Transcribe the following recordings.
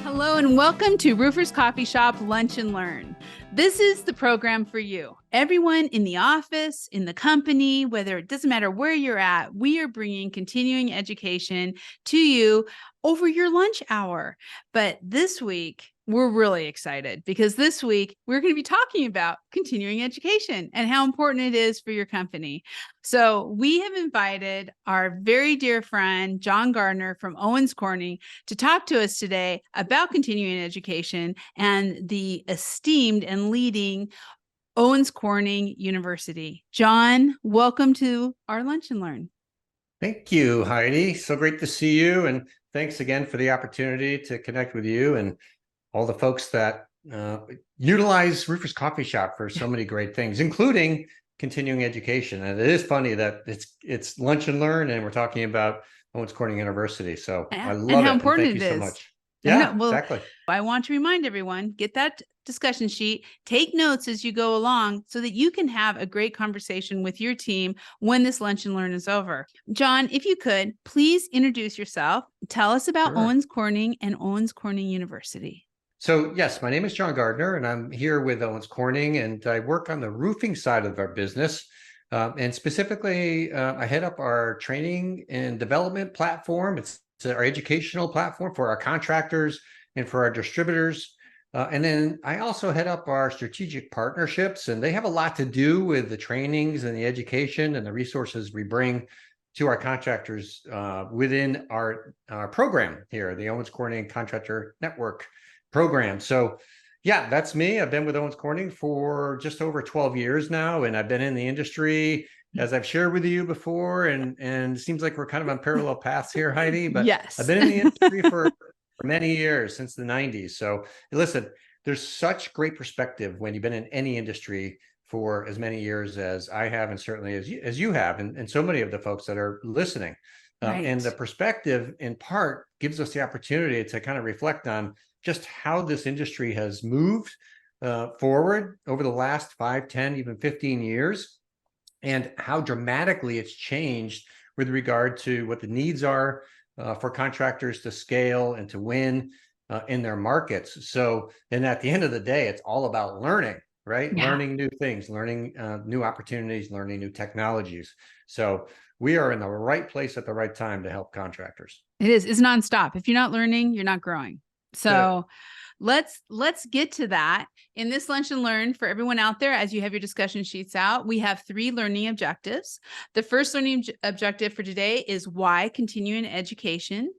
Hello and welcome to Roofers Coffee Shop Lunch and Learn. This is the program for you. Everyone in the office, in the company, whether it doesn't matter where you're at, we are bringing continuing education to you over your lunch hour. But this week, we're really excited because this week we're going to be talking about continuing education and how important it is for your company. So we have invited our very dear friend, John Gardner from Owens Corning, to talk to us today about continuing education and the esteemed and leading Owens Corning University. John, welcome to our Lunch and Learn. Thank you, Heidi. So great to see you. And thanks again for the opportunity to connect with you and all the folks that utilize Roofers Coffee Shop for so many great things, including continuing education. And it is funny that it's Lunch and Learn, and we're talking about Owens Corning University. So I love and how it. important Thank it you is. so much. Yeah, well, exactly. I want to remind everyone, get that discussion sheet, take notes as you go along so that you can have a great conversation with your team when this Lunch and Learn is over. John, if you could, please introduce yourself. Tell us about Sure. Owens Corning and Owens Corning University. So yes, my name is John Gardner, and I'm here with Owens Corning, and I work on the roofing side of our business. And specifically, I head up our training and development platform. It's our educational platform for our contractors and for our distributors. And then I also head up our strategic partnerships, and they have a lot to do with the trainings and the education and the resources we bring to our contractors within our program here, the Owens Corning Contractor Network program. So yeah, that's me. I've been with Owens Corning for just over 12 years now, and I've been in the industry, as I've shared with you before, and it seems like we're kind of on parallel paths here, Heidi, but yes. I've been in the industry for many years, since the 90s. So listen, there's such great perspective when you've been in any industry for as many years as I have, and certainly as you have, and so many of the folks that are listening. Right. And the perspective, in part, gives us the opportunity to kind of reflect on just how this industry has moved forward over the last 5, 10, even 15 years, and how dramatically it's changed with regard to what the needs are for contractors to scale and to win in their markets. So, and at the end of the day, it's all about learning, right? Yeah. Learning new things, learning new opportunities, learning new technologies. So we are in the right place at the right time to help contractors. It is. It's nonstop. If you're not learning, you're not growing. So let's get to that. In this Lunch and Learn, for everyone out there, as you have your discussion sheets out, we have 3 learning objectives. The first learning objective for today is why continuing education.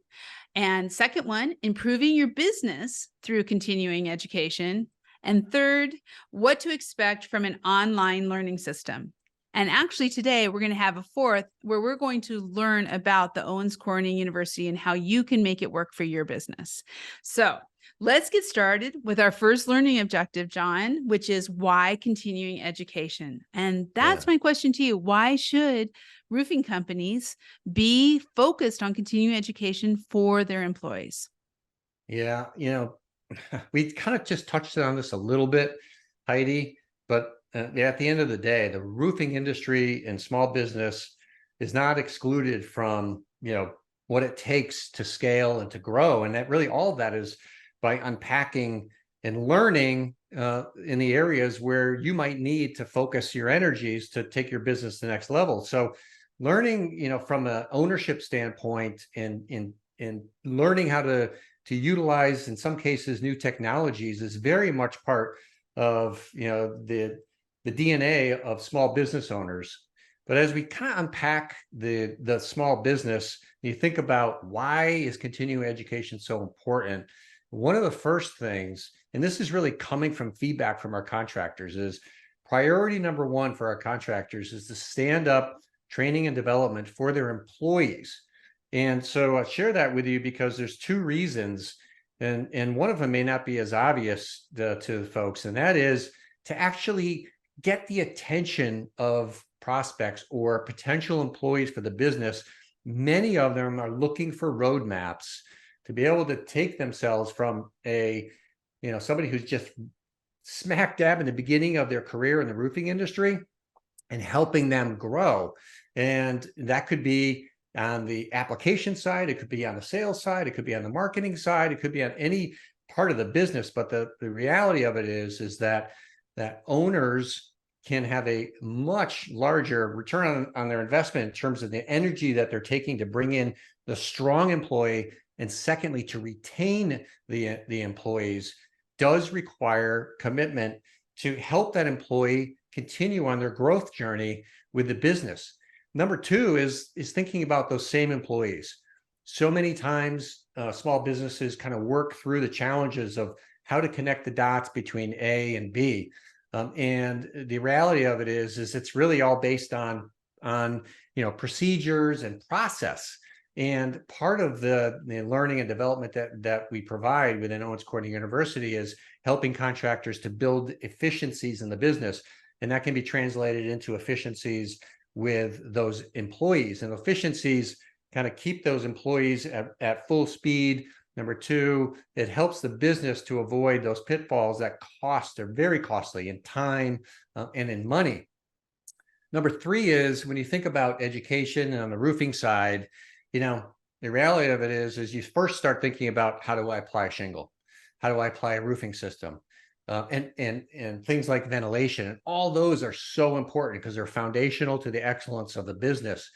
And second one, improving your business through continuing education. And third, what to expect from an online learning system. And actually today we're going to have a fourth where we're going to learn about the Owens Corning University and how you can make it work for your business. So let's get started with our first learning objective, John, which is why continuing education. And that's my question to you. Why should roofing companies be focused on continuing education for their employees? Yeah, we kind of just touched on this a little bit, Heidi, but at the end of the day, the roofing industry and small business is not excluded from, what it takes to scale and to grow. And that really, all of that is by unpacking and learning in the areas where you might need to focus your energies to take your business to the next level. So learning, from an ownership standpoint and learning how to utilize, in some cases, new technologies is very much part of, the DNA of small business owners. But as we kind of unpack the small business, you think about why is continuing education so important. One of the first things, and this is really coming from feedback from our contractors, is priority number 1 for our contractors is to stand up training and development for their employees. And so I share that with you because there's 2 reasons, and one of them may not be as obvious to the folks, and that is to actually get the attention of prospects or potential employees for the business. Many of them are looking for roadmaps to be able to take themselves from somebody who's just smack dab in the beginning of their career in the roofing industry and helping them grow. And that could be on the application side, it could be on the sales side, it could be on the marketing side, it could be on any part of the business, but the reality of it is that owners can have a much larger return on their investment in terms of the energy that they're taking to bring in the strong employee, and secondly, to retain the employees does require commitment to help that employee continue on their growth journey with the business. Number two is thinking about those same employees. So many times, small businesses kind of work through the challenges of how to connect the dots between A and B. And the reality of it is it's really all based on procedures and process. And part of the learning and development that we provide within Owens Corning University is helping contractors to build efficiencies in the business. And that can be translated into efficiencies with those employees, and efficiencies kind of keep those employees at full speed. Number two, it helps the business to avoid those pitfalls that are very costly in time and in money. Number three is when you think about education and on the roofing side, the reality of it is you first start thinking about, how do I apply a shingle? How do I apply a roofing system? And things like ventilation, and all those are so important because they're foundational to the excellence of the business.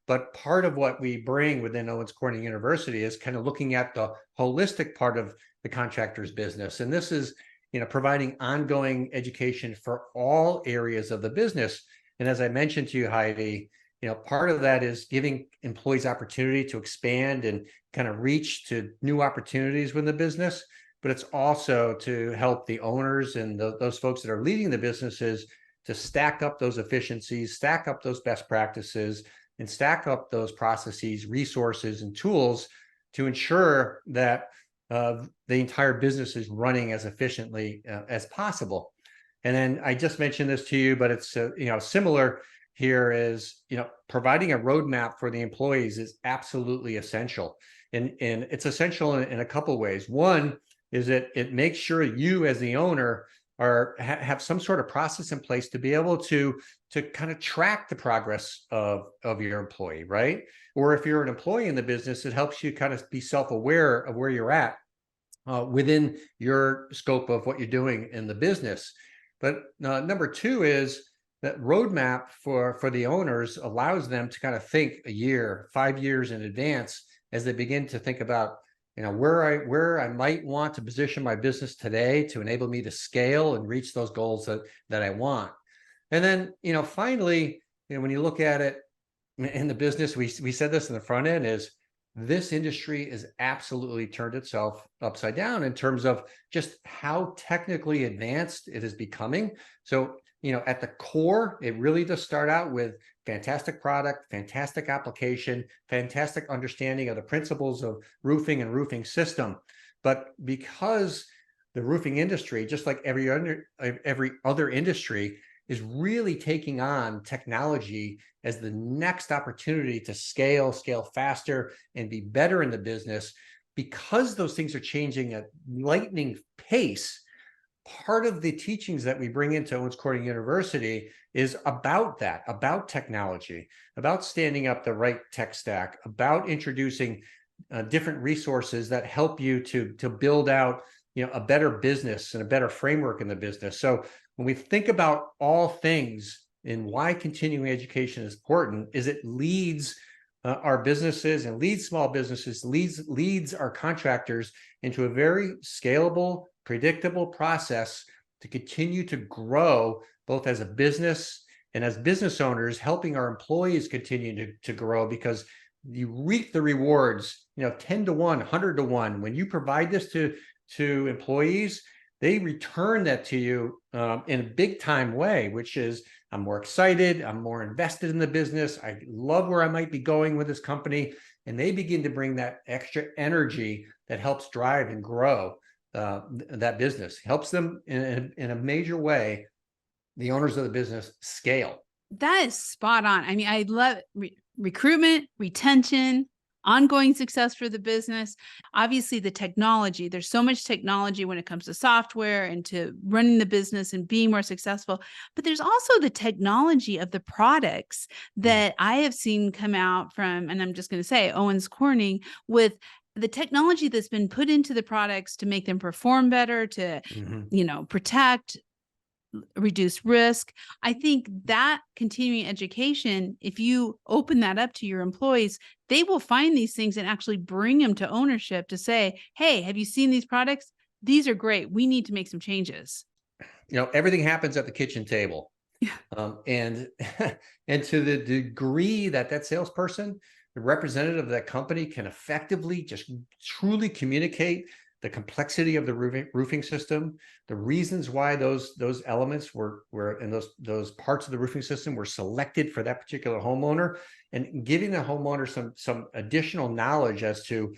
But part of what we bring within Owens Corning University is kind of looking at the holistic part of the contractor's business. And this is, providing ongoing education for all areas of the business. And as I mentioned to you, Heidi, part of that is giving employees opportunity to expand and kind of reach to new opportunities within the business. But it's also to help the owners and those folks that are leading the businesses to stack up those efficiencies, stack up those best practices, and stack up those processes, resources, and tools to ensure that the entire business is running as efficiently as possible. And then I just mentioned this to you, but it's similar here is providing a roadmap for the employees is absolutely essential, and it's essential in a couple of ways. One is that it makes sure you as the owner have some sort of process in place to be able to kind of track the progress of your employee, right? Or if you're an employee in the business, it helps you kind of be self-aware of where you're at within your scope of what you're doing in the business. But number two is that roadmap for the owners allows them to kind of think a year, 5 years in advance as they begin to think about where I might want to position my business today to enable me to scale and reach those goals that I want. And then, finally, when you look at it in the business, we said this in the front end, is this industry is absolutely turned itself upside down in terms of just how technically advanced it is becoming. So, at the core, it really does start out with fantastic product, fantastic application, fantastic understanding of the principles of roofing and roofing system. But because the roofing industry, just like every other industry, is really taking on technology as the next opportunity to scale faster and be better in the business, because those things are changing at lightning pace. Part of the teachings that we bring into Owens Corning University is about that, about technology, about standing up the right tech stack, about introducing different resources that help you to build out a better business and a better framework in the business. So when we think about all things and why continuing education is important, is it leads our businesses and leads small businesses, leads our contractors into a very scalable, predictable process to continue to grow both as a business and as business owners, helping our employees continue to grow, because you reap the rewards 10 to 1, 100 to 1 when you provide this to employees. They return that to you in a big time way, which is, I'm more excited, I'm more invested in the business, I love where I might be going with this company, and they begin to bring that extra energy that helps drive and grow that business, helps them in a major way, the owners of the business, scale. That is spot on. I mean, I love recruitment, retention, ongoing success for the business. Obviously, the technology, there's so much technology when it comes to software and to running the business and being more successful. But there's also the technology of the products that I have seen come out from, and I'm just going to say, Owens Corning, with the technology that's been put into the products to make them perform better, to, Mhm. protect, reduce risk. I think that continuing education, if you open that up to your employees, they will find these things and actually bring them to ownership to say, hey, have you seen these products? These are great. We need to make some changes. Everything happens at the kitchen table. And and to the degree that that salesperson, the representative of that company, can effectively just truly communicate the complexity of the roofing system, the reasons why those elements were and those parts of the roofing system were selected for that particular homeowner, and giving the homeowner some additional knowledge as to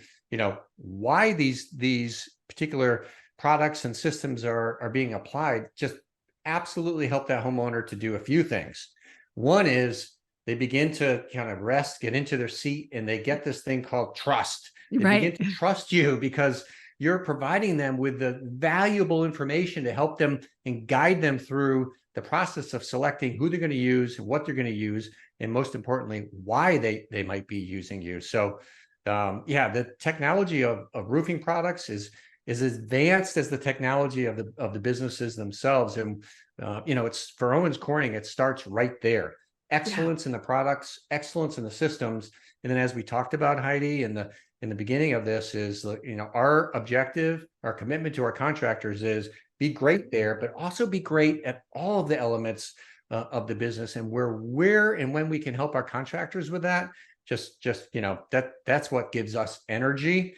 why these particular products and systems are being applied, just absolutely help that homeowner to do a few things. One is they begin to kind of rest, get into their seat, and they get this thing called trust. They begin Right. to trust you because you're providing them with the valuable information to help them and guide them through the process of selecting who they're going to use, what they're going to use, and most importantly, why they might be using you. So yeah, the technology of roofing products is as advanced as the technology of the businesses themselves. And it's for Owens Corning, it starts right there. Yeah. Excellence in the products, excellence in the systems. And then, as we talked about, Heidi, in the beginning of this, is our objective, our commitment to our contractors is be great there, but also be great at all of the elements of the business, and where and when we can help our contractors with that. That's what gives us energy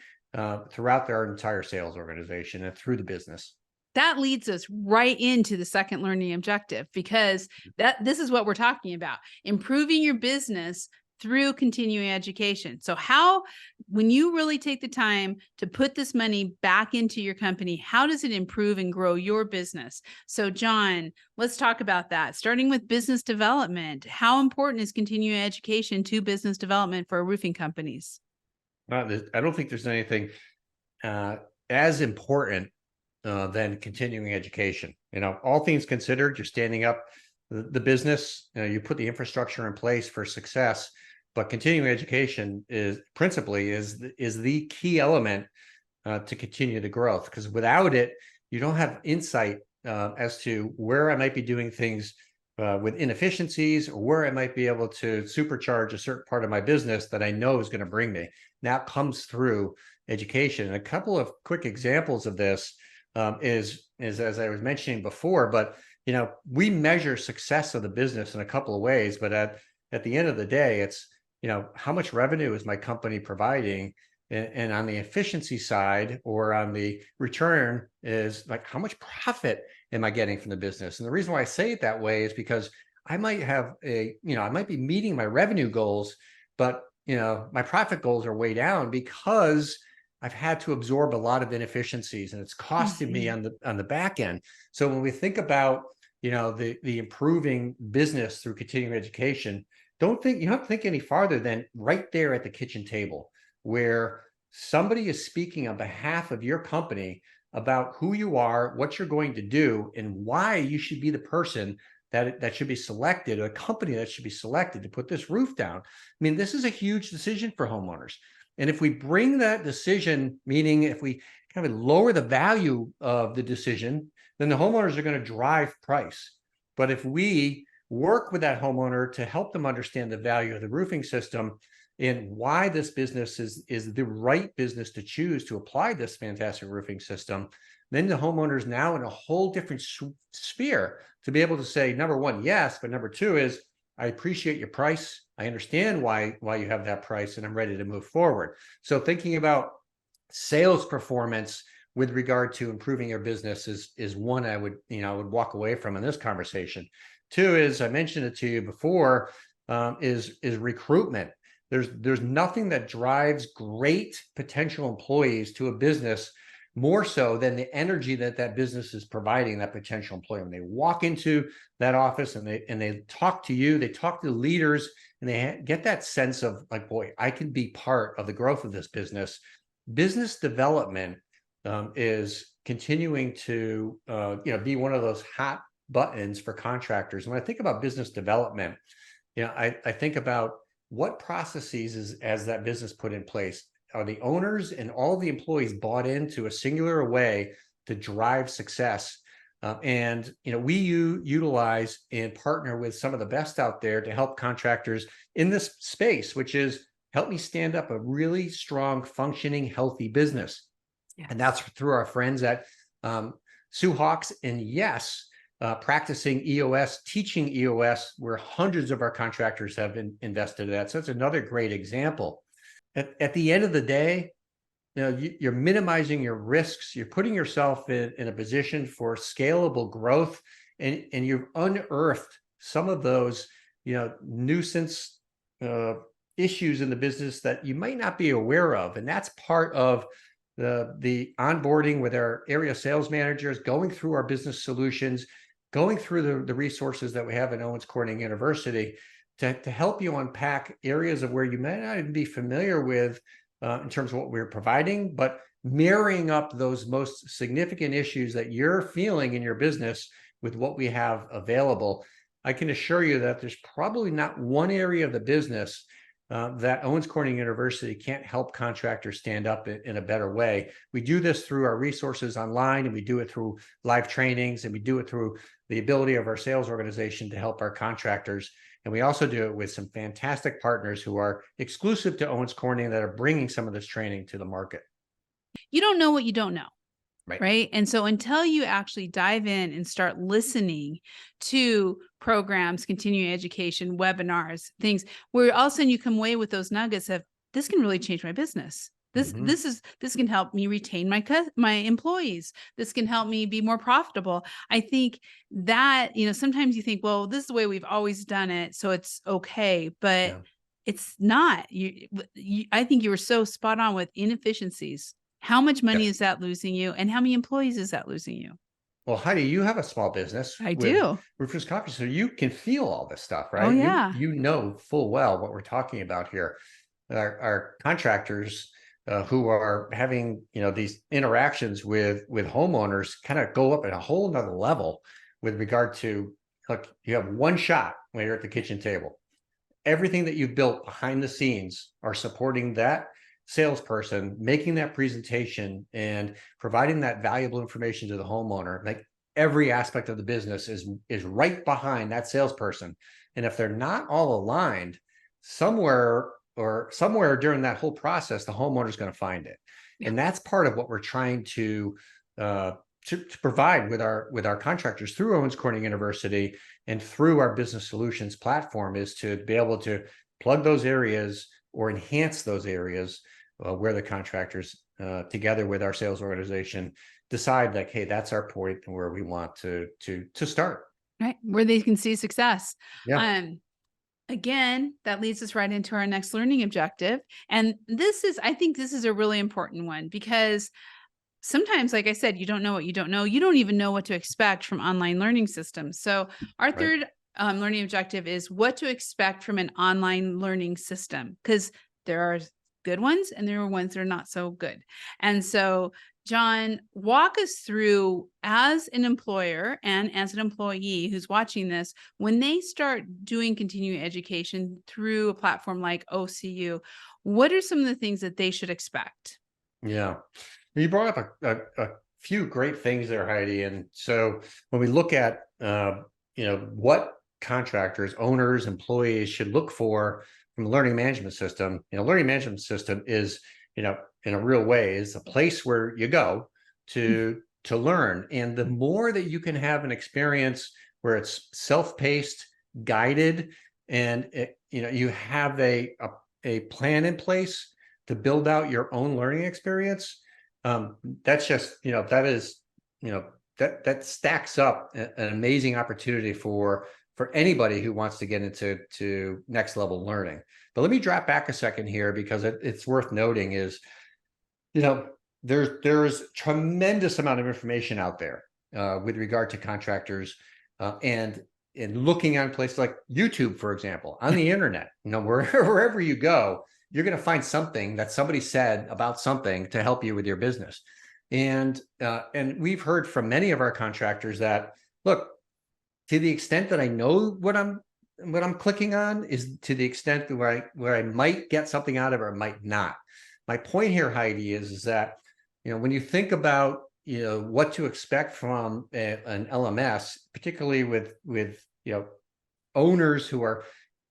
throughout their entire sales organization and through the business. That leads us right into the second learning objective, because this is what we're talking about, improving your business through continuing education. So when you really take the time to put this money back into your company, how does it improve and grow your business? So John, let's talk about that. Starting with business development, how important is continuing education to business development for roofing companies? I don't think there's anything as important than continuing education. All things considered, you're standing up the business, you put the infrastructure in place for success, but continuing education is principally is the key element to continue the growth, because without it, you don't have insight as to where I might be doing things with inefficiencies, or where I might be able to supercharge a certain part of my business that I know is going to bring me. That comes through education. And a couple of quick examples of this is as I was mentioning before, but we measure success of the business in a couple of ways, but at the end of the day, it's how much revenue is my company providing, and on the efficiency side, or on the return, is like how much profit am I getting from the business. And the reason why I say it that way is because I might have I might be meeting my revenue goals, but my profit goals are way down because I've had to absorb a lot of inefficiencies, and it's costing me on the back end. So when we think about the improving business through continuing education, you don't have to think any farther than right there at the kitchen table, where somebody is speaking on behalf of your company about who you are, what you're going to do, and why you should be the person that should be selected, or a company that should be selected to put this roof down. I mean, this is a huge decision for homeowners. And if we bring that decision, meaning if we kind of lower the value of the decision, then the homeowners are going to drive price. But if we work with that homeowner to help them understand the value of the roofing system and why this business is the right business to choose to apply this fantastic roofing system, then the homeowner is now in a whole different sphere to be able to say, number one, yes, but number two is, I appreciate your price. I understand why you have that price, and I'm ready to move forward. So thinking about sales performance with regard to improving your business is one I would walk away from in this conversation. Two is, I mentioned it to you before, is recruitment. There's nothing that drives great potential employees to a business more so than the energy that business is providing that potential employee. When they walk into that office and they talk to you, they talk to the leaders, and they get that sense of like, boy, I can be part of the growth of this business. Business development is continuing to be one of those hot buttons for contractors. When I think about business development, I think about what processes as that business put in place. the owners and all the employees bought into a singular way to drive success. And we utilize and partner with some of the best out there to help contractors in this space, which is help me stand up a really strong, functioning, healthy business. Yes. And that's through our friends at Sue Hawks and practicing EOS, teaching EOS, where hundreds of our contractors have invested in that. So it's another great example. At the end of the day, you're minimizing your risks. You're putting yourself in a position for scalable growth, and you've unearthed some of those, nuisance issues in the business that you might not be aware of. And that's part of the onboarding with our area sales managers, going through our business solutions, going through the resources that we have at Owens Corning University to help you unpack areas of where you may not even be familiar with in terms of what we're providing, but marrying up those most significant issues that you're feeling in your business with what we have available. I can assure you that there's probably not one area of the business that Owens Corning University can't help contractors stand up in a better way. We do this through our resources online, and we do it through live trainings, and we do it through the ability of our sales organization to help our contractors. And we also do it with some fantastic partners who are exclusive to Owens Corning that are bringing some of this training to the market. You don't know what you don't know. Right. Right. And so until you actually dive in and start listening to programs, continuing education, webinars, things where all of a sudden you come away with those nuggets of this can really change my business. This can help me retain my employees. This can help me be more profitable. I think that, sometimes you think, well, this is the way we've always done it, so it's okay, but it's not. I think you were so spot on with inefficiencies. How much money is that losing you, and how many employees is that losing you? Well, Heidi, you have a small business. I do. Roofers Coffee, so you can feel all this stuff, right? Oh, yeah. You know full well what we're talking about here. Our contractors who are having these interactions with homeowners kind of go up at a whole nother level with regard to, look, you have one shot when you're at the kitchen table. Everything that you've built behind the scenes are supporting that salesperson, making that presentation and providing that valuable information to the homeowner. Like every aspect of the business is right behind that salesperson. And if they're not all aligned, somewhere during that whole process, the homeowner is going to find it. Yeah. And that's part of what we're trying to provide with our contractors through Owens Corning University and through our business solutions platform, is to be able to plug those areas or enhance those areas where the contractors, together with our sales organization, decide like, hey, that's our point and where we want to start. Right, where they can see success. Yeah. Again, that leads us right into our next learning objective. And I think this is a really important one, because sometimes, like I said, you don't know what you don't know. You don't even know what to expect from online learning systems. So our third learning objective is what to expect from an online learning system, because there are good ones and there are ones that are not so good. And so, John, walk us through, as an employer and as an employee who's watching this, when they start doing continuing education through a platform like OCU, what are some of the things that they should expect? Yeah, you brought up a few great things there, Heidi. And so when we look at what contractors, owners, employees should look for from a learning management system, learning management system is, in a real way, is a place where you go to learn. And the more that you can have an experience where it's self-paced, guided, and you have a plan in place to build out your own learning experience, that's just, that stacks up an amazing opportunity for anybody who wants to get into next level learning. But let me drop back a second here, because it's worth noting is, there's tremendous amount of information out there with regard to contractors, and looking on places like YouTube, for example, on the internet, wherever you go, you're going to find something that somebody said about something to help you with your business. And we've heard from many of our contractors that, look, to the extent that I know what I'm clicking on is to the extent where I might get something out of it or might not. my point here, Heidi, is that, when you think about, what to expect from an LMS, particularly with owners who are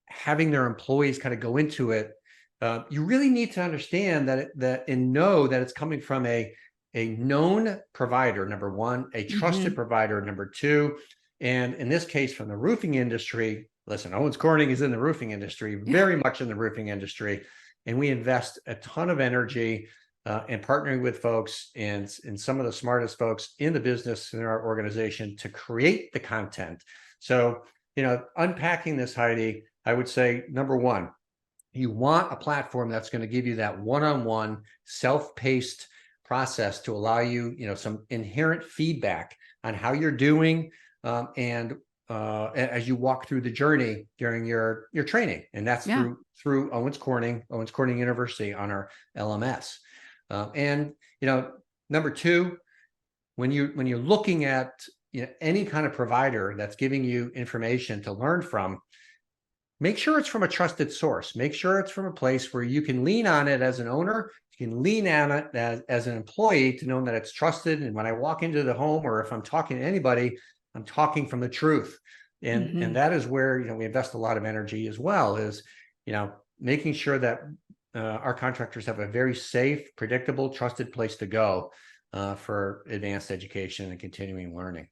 having their employees kind of go into it, you really need to understand and know that it's coming from a known provider, number one, a trusted provider, number two, and in this case, from the roofing industry. Listen, Owens Corning is in the roofing industry, very much in the roofing industry, and we invest a ton of energy in partnering with folks and some of the smartest folks in the business in our organization to create the content. So, unpacking this, Heidi, I would say, number one, you want a platform that's going to give you that one-on-one self-paced process to allow you, some inherent feedback on how you're doing, and as you walk through the journey during your training, and that's through Owens Corning University on our LMS. And number two, when you're looking at any kind of provider that's giving you information to learn from, make sure it's from a trusted source. Make sure it's from a place where you can lean on it as an owner. You can lean on it as an employee to know that it's trusted. And when I walk into the home, or if I'm talking to anybody, I'm talking from the truth. And that is where, we invest a lot of energy as well, is, making sure that our contractors have a very safe, predictable, trusted place to go for advanced education and continuing learning.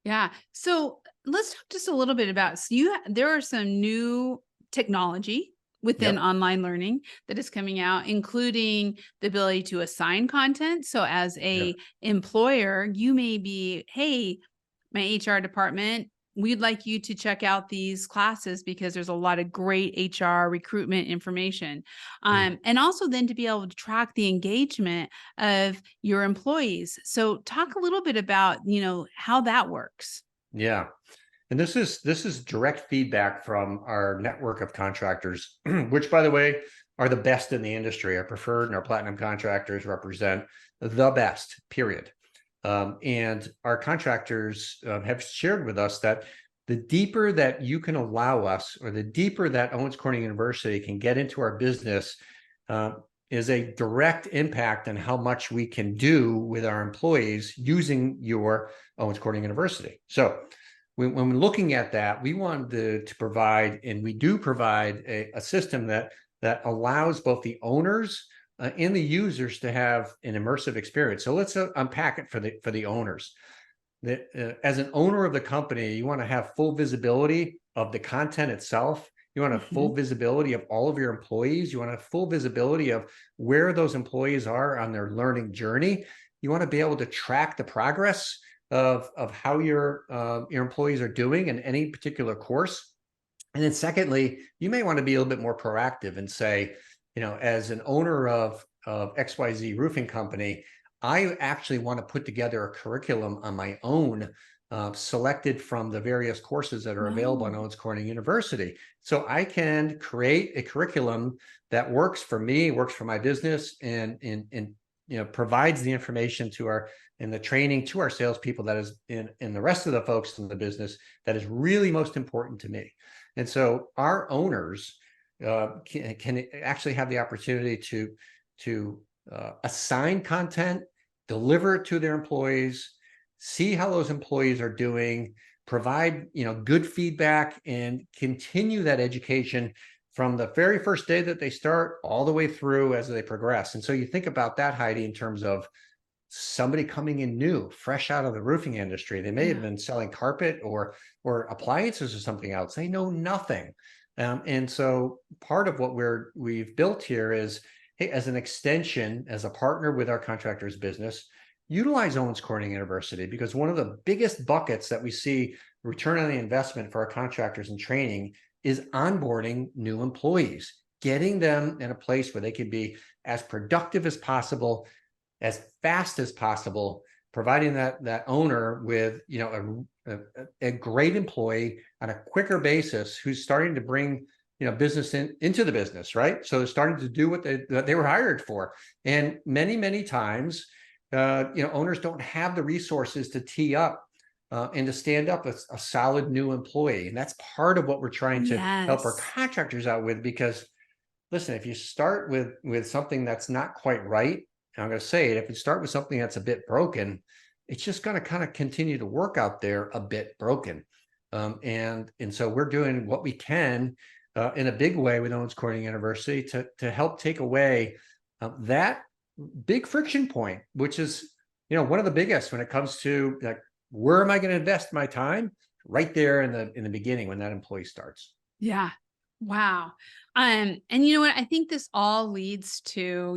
Yeah. So let's talk just a little bit about, there are some new technology within online learning that is coming out, including the ability to assign content. So as a employer, you may be, hey, my HR department, we'd like you to check out these classes because there's a lot of great HR recruitment information. And also then to be able to track the engagement of your employees. So talk a little bit about, how that works. Yeah. And this is direct feedback from our network of contractors, which, by the way, are the best in the industry. Our preferred and our platinum contractors represent the best, period. And our contractors have shared with us that the deeper that you can allow us, or the deeper that Owens Corning University can get into our business, is a direct impact on how much we can do with our employees using your Owens Corning University. So when we're looking at that, we wanted to provide, and we do provide, a system that allows both the owners and the users to have an immersive experience. So let's unpack it for the owners. As an owner of the company, you want to have full visibility of the content itself. You want to have full visibility of all of your employees. You want to have full visibility of where those employees are on their learning journey. You want to be able to track the progress of how your employees are doing in any particular course. And then secondly, you may want to be a little bit more proactive and say, as an owner of XYZ roofing company, I actually want to put together a curriculum on my own, selected from the various courses that are available on Owens Corning University. So I can create a curriculum that works for me, works for my business, and provides the information and the training to our salespeople that is in the rest of the folks in the business that is really most important to me. And so our owners can actually have the opportunity to assign content, deliver it to their employees, see how those employees are doing, provide good feedback, and continue that education from the very first day that they start all the way through as they progress. And so you think about that, Heidi, in terms of somebody coming in new, fresh out of the roofing industry. They may have been selling carpet or appliances or something else. They know nothing. And so part of what we've built here is, hey, as an extension, as a partner with our contractors business, utilize Owens Corning University, because one of the biggest buckets that we see return on the investment for our contractors in training is onboarding new employees, getting them in a place where they can be as productive as possible, as fast as possible, providing that owner with a great employee on a quicker basis who's starting to bring business into the business, right? So they're starting to do what they were hired for. And many times, owners don't have the resources to tee up and to stand up a solid new employee. And that's part of what we're trying to help our contractors out with, because listen, if you start with something that's not quite right, and I'm going to say it, if you start with something that's a bit broken, it's just going to kind of continue to work out there a bit broken. And so we're doing what we can in a big way with Owens Corning University to help take away that big friction point, which is, one of the biggest when it comes to like, where am I going to invest my time? Right there in the beginning when that employee starts. Yeah. Wow. And you know what? I think this all leads to,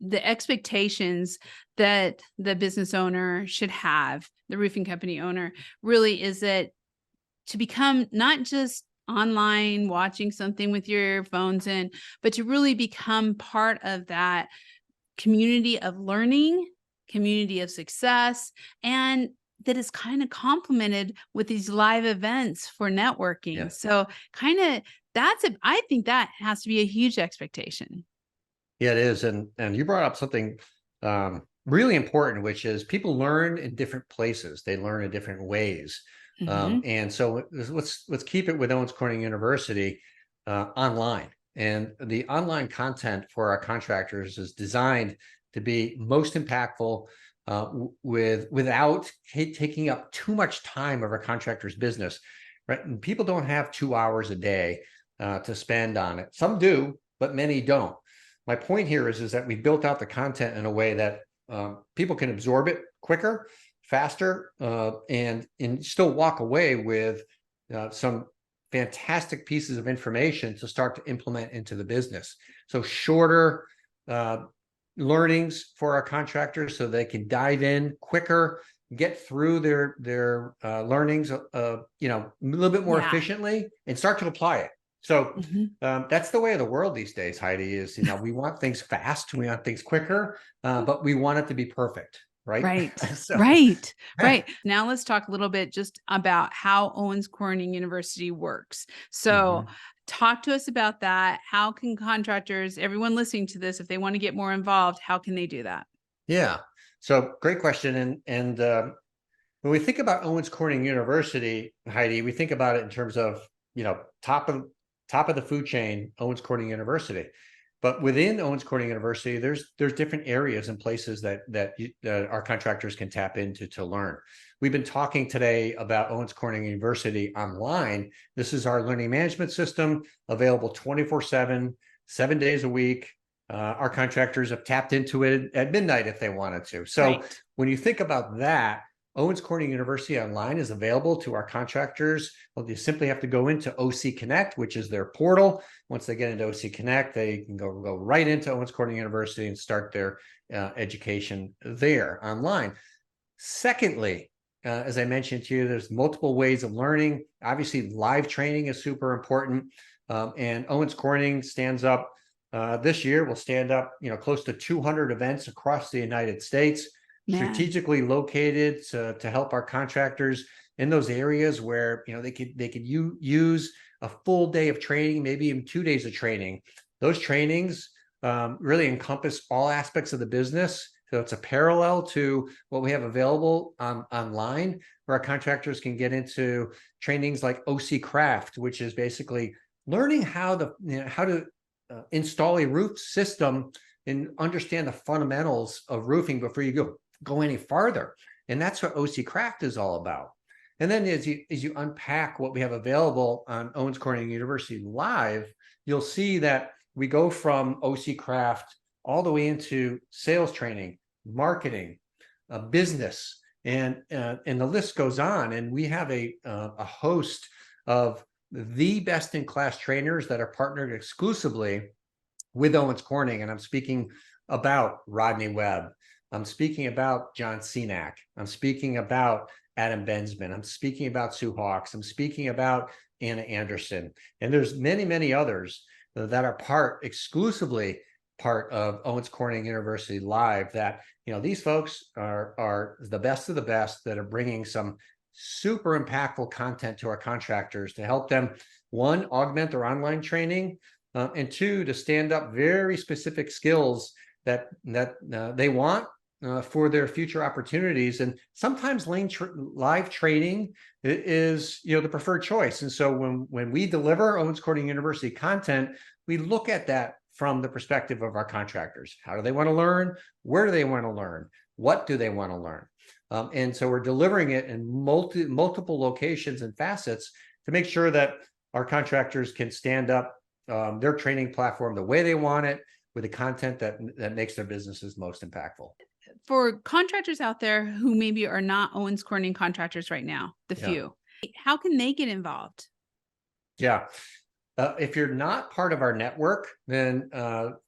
the expectations that the business owner should have, the roofing company owner, really is that to become not just online watching something with your phones in, but to really become part of that community of learning, community of success, and that is kind of complemented with these live events for networking. Yeah. So I think that has to be a huge expectation. Yeah, it is. And you brought up something really important, which is people learn in different places. They learn in different ways. Mhm. And so let's keep it with Owens Corning University online. And the online content for our contractors is designed to be most impactful without taking up too much time of our contractor's business, right? And people don't have 2 hours a day to spend on it. Some do, but many don't. My point here is that we built out the content in a way that people can absorb it quicker, faster, and still walk away with some fantastic pieces of information to start to implement into the business. So shorter learnings for our contractors so they can dive in quicker, get through their learnings a little bit more Yeah. efficiently and start to apply it. So Mhm. that's the way of the world these days, Heidi, is, we want things fast, we want things quicker, but we want it to be perfect, right? Right. So Right. Right. Now let's talk a little bit just about how Owens Corning University works. So Mhm. talk to us about that. How can contractors, everyone listening to this, if they want to get more involved, how can they do that? Yeah. So great question. And when we think about Owens Corning University, Heidi, we think about it in terms of, top of the food chain, Owens Corning University. But within Owens Corning University, there's different areas and places that our contractors can tap into to learn. We've been talking today about Owens Corning University online. This is our learning management system, available 24/7, 7 days a week. Our contractors have tapped into it at midnight if they wanted to. So Right. when you think about that, Owens Corning University Online is available to our contractors. Well, you simply have to go into OC Connect, which is their portal. Once they get into OC Connect, they can go right into Owens Corning University and start their education there online. Secondly, as I mentioned to you, there's multiple ways of learning. Obviously, live training is super important. And Owens Corning stands up this year. Will stand up, close to 200 events across the United States, Man. strategically located to help our contractors in those areas where they could use a full day of training, maybe even 2 days of training. Those trainings really encompass all aspects of the business. So it's a parallel to what we have available online, where our contractors can get into trainings like OC Craft, which is basically learning how to install a roof system and understand the fundamentals of roofing before you go any farther. And that's what OC Craft is all about. And then as you unpack what we have available on Owens Corning University Live, you'll see that we go from OC Craft all the way into sales training, marketing, business, and the list goes on. And we have a host of the best in class trainers that are partnered exclusively with Owens Corning. And I'm speaking about Rodney Webb. I'm speaking about John Cenac. I'm speaking about Adam Bensman. I'm speaking about Sue Hawks. I'm speaking about Anna Anderson. And there's many, many others that are exclusively part of Owens Corning University Live that, these folks are the best of the best that are bringing some super impactful content to our contractors to help them, one, augment their online training, and two, to stand up very specific skills that they want for their future opportunities. And sometimes live training is, the preferred choice. And so when we deliver Owens Corning University content, we look at that from the perspective of our contractors. How do they want to learn? Where do they want to learn? What do they want to learn? And so we're delivering it in multiple locations and facets to make sure that our contractors can stand up their training platform the way they want it, with the content that makes their businesses most impactful. For contractors out there who maybe are not Owens Corning contractors right now, the few, how can they get involved? Yeah. If you're not part of our network, then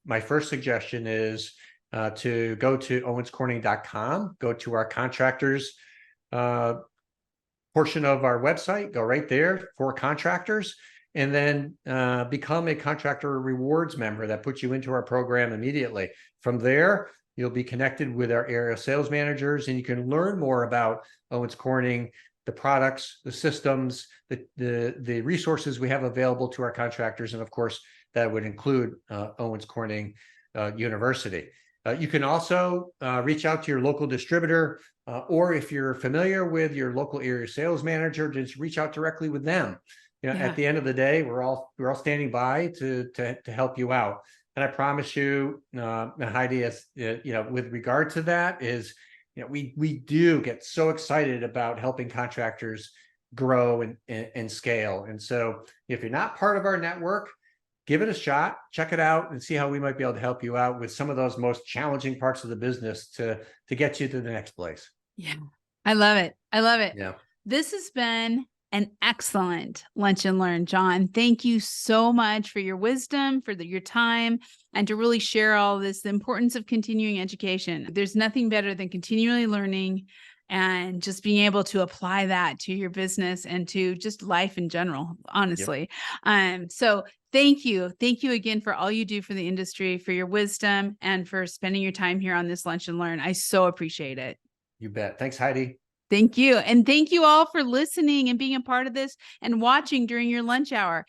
my first suggestion is to go to owenscorning.com, go to our contractors portion of our website, go right there for contractors, and then become a contractor rewards member. That puts you into our program immediately. From there, you'll be connected with our area sales managers, and you can learn more about Owens Corning, the products, the systems, the resources we have available to our contractors. And of course, that would include Owens Corning University. You can also reach out to your local distributor, or if you're familiar with your local area sales manager, just reach out directly with them. At the end of the day, we're all standing by to help you out. And I promise you, Heidi, with regard to that, is we do get so excited about helping contractors grow and scale. And so, if you're not part of our network, give it a shot, check it out, and see how we might be able to help you out with some of those most challenging parts of the business to get you to the next place. Yeah, I love it. I love it. Yeah, this has been an excellent Lunch and Learn, John. Thank you so much for your wisdom, for your time, and to really share all this, the importance of continuing education. There's nothing better than continually learning and just being able to apply that to your business and to just life in general, honestly. Yep. So thank you. Thank you again for all you do for the industry, for your wisdom, and for spending your time here on this Lunch and Learn. I so appreciate it. You bet. Thanks, Heidi. Thank you. And thank you all for listening and being a part of this and watching during your lunch hour.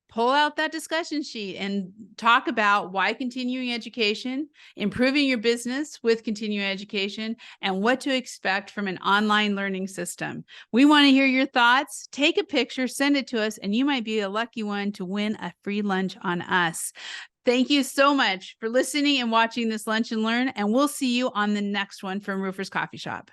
Pull out that discussion sheet and talk about why continuing education, improving your business with continuing education, and what to expect from an online learning system. We want to hear your thoughts. Take a picture, send it to us, and you might be a lucky one to win a free lunch on us. Thank you so much for listening and watching this Lunch and Learn, and we'll see you on the next one from Roofers Coffee Shop.